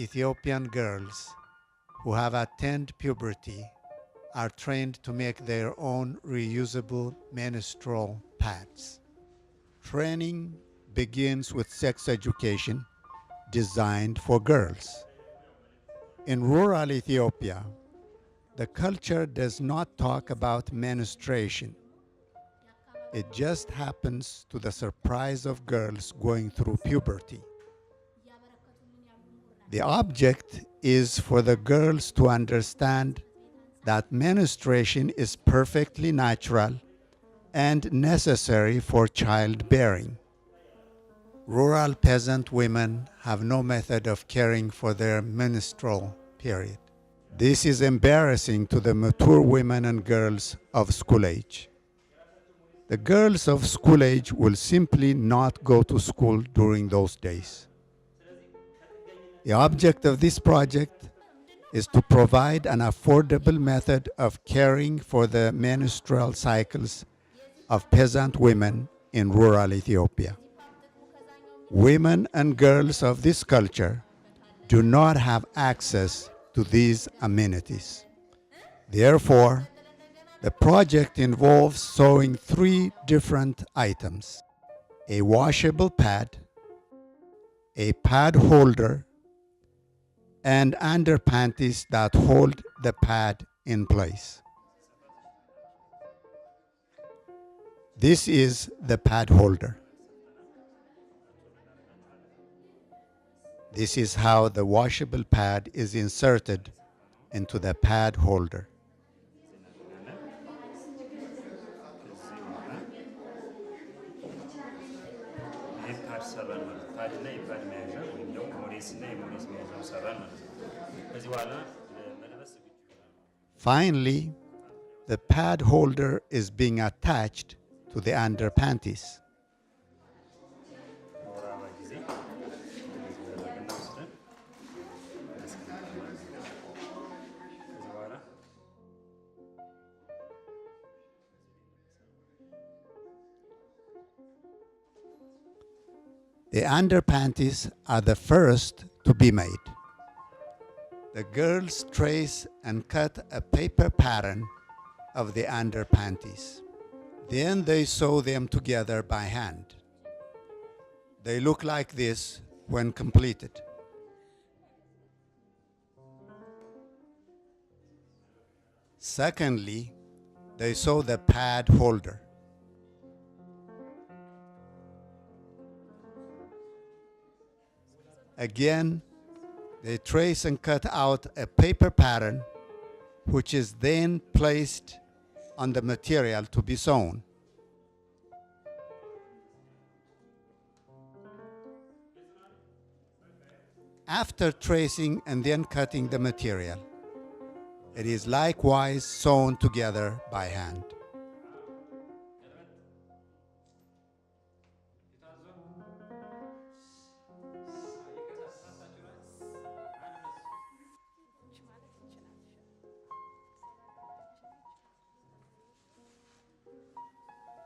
Ethiopian girls who have attained puberty are trained to make their own reusable menstrual pads. Training begins with sex education designed for girls. In rural Ethiopia, the culture does not talk about menstruation. It just happens to the surprise of girls going through puberty. The object is for the girls to understand that menstruation is perfectly natural and necessary for childbearing. Rural peasant women have no method of caring for their menstrual period. This is embarrassing to the mature women and girls of school age. The girls of school age will simply not go to school during those days. The object of this project is to provide an affordable method of caring for the menstrual cycles of peasant women in rural Ethiopia. Women and girls of this culture do not have access to these amenities. Therefore, the project involves sewing 3 different items: a washable pad, a pad holder, and underpanties that hold the pad in place. This is the pad holder. This is how the washable pad is inserted into the pad holder. Finally, the pad holder is being attached to the underpanties. The underpanties are the first to be made. The girls trace and cut a paper pattern of the underpanties. Then they sew them together by hand. They look like this when completed. Secondly, they sew the pad holder. Again, they trace and cut out a paper pattern, which is then placed on the material to be sewn. After tracing and then cutting the material, it is likewise sewn together by hand.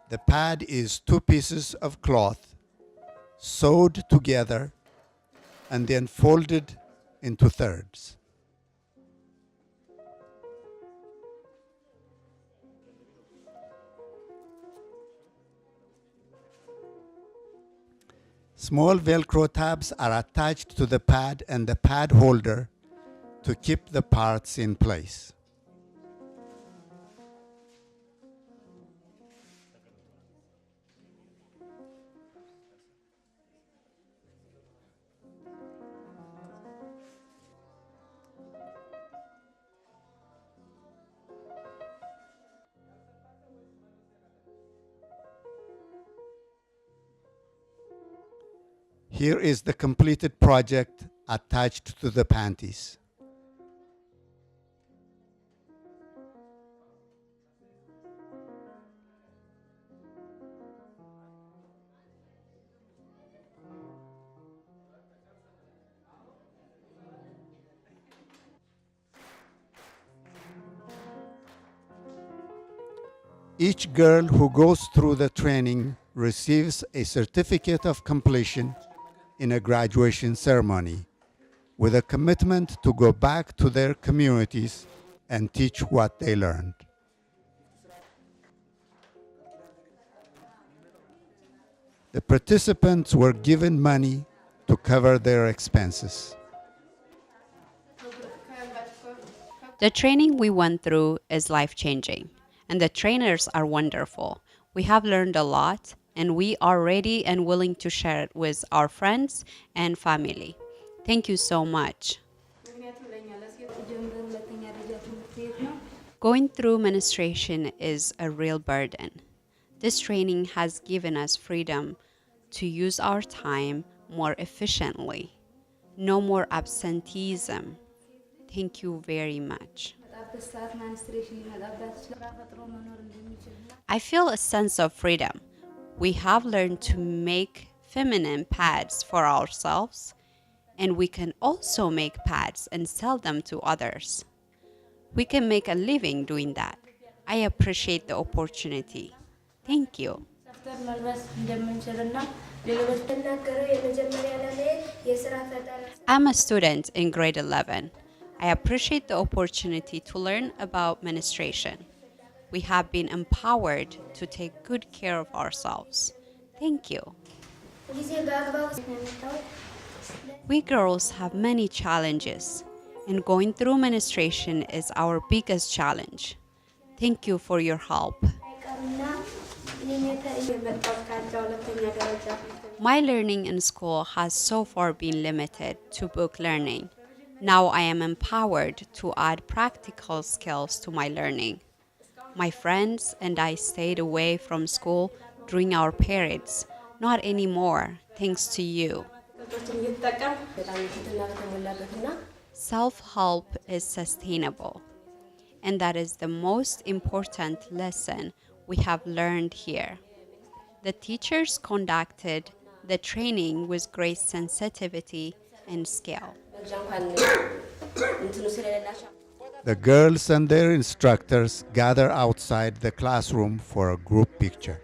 The pad is 2 pieces of cloth sewed together and then folded into thirds. Small Velcro tabs are attached to the pad and the pad holder to keep the parts in place. Here is the completed project attached to the panties. Each girl who goes through the training receives a certificate of completion in a graduation ceremony with a commitment to go back to their communities and teach what they learned. The participants were given money to cover their expenses. The training we went through is life-changing, and the trainers are wonderful. We have learned a lot, and we are ready and willing to share it with our friends and family. Thank you so much. Going through menstruation is a real burden. This training has given us freedom to use our time more efficiently. No more absenteeism. Thank you very much. I feel a sense of freedom. We have learned to make feminine pads for ourselves, and we can also make pads and sell them to others. We can make a living doing that. I appreciate the opportunity. Thank you. I'm a student in grade 11. I appreciate the opportunity to learn about menstruation. We have been empowered to take good care of ourselves. Thank you. We girls have many challenges, and going through menstruation is our biggest challenge. Thank you for your help. My learning in school has so far been limited to book learning. Now I am empowered to add practical skills to my learning. My friends and I stayed away from school during our periods. Not anymore, thanks to you. Self-help is sustainable, and that is the most important lesson we have learned here. The teachers conducted the training with great sensitivity and skill. The girls and their instructors gather outside the classroom for a group picture.